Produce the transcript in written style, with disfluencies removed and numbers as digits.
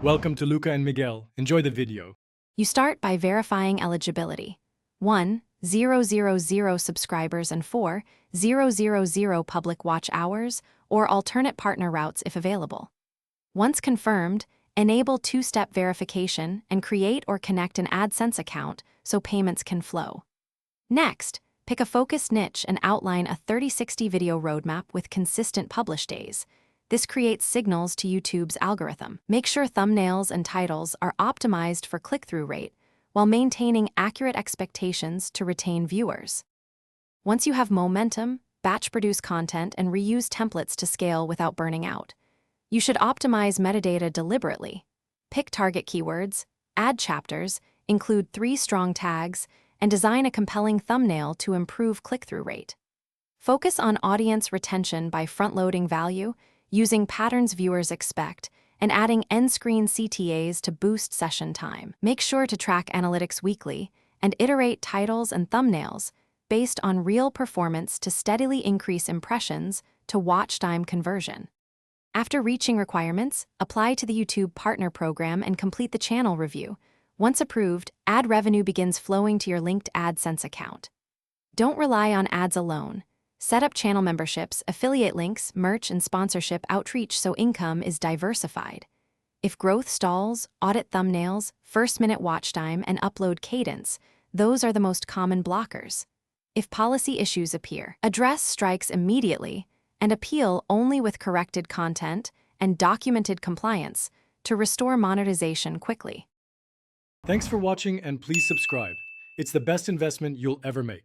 Welcome to Luca and Miguel. Enjoy the video. You start by verifying eligibility. 1,000 subscribers and 4,000 public watch hours or alternate partner routes if available. Once confirmed, enable two-step verification and create or connect an AdSense account so payments can flow. Next, pick a focused niche and outline a 30-60 video roadmap with consistent publish days. This creates signals to YouTube's algorithm. Make sure thumbnails and titles are optimized for click-through rate while maintaining accurate expectations to retain viewers. Once you have momentum, batch-produce content and reuse templates to scale without burning out. You should optimize metadata deliberately. Pick target keywords, add chapters, include 3 strong tags, and design a compelling thumbnail to improve click-through rate. Focus on audience retention by front-loading value, using patterns viewers expect, and adding end-screen CTAs to boost session time. Make sure to track analytics weekly and iterate titles and thumbnails based on real performance to steadily increase impressions to watch time conversion. After reaching requirements, apply to the YouTube Partner Program and complete the channel review. Once approved, ad revenue begins flowing to your linked AdSense account. Don't rely on ads alone. Set up channel memberships, affiliate links, merch, and sponsorship outreach so income is diversified. If growth stalls, audit thumbnails, first-minute watch time, and upload cadence, those are the most common blockers. If policy issues appear, address strikes immediately and appeal only with corrected content and documented compliance to restore monetization quickly. Thanks for watching and please subscribe. It's the best investment you'll ever make.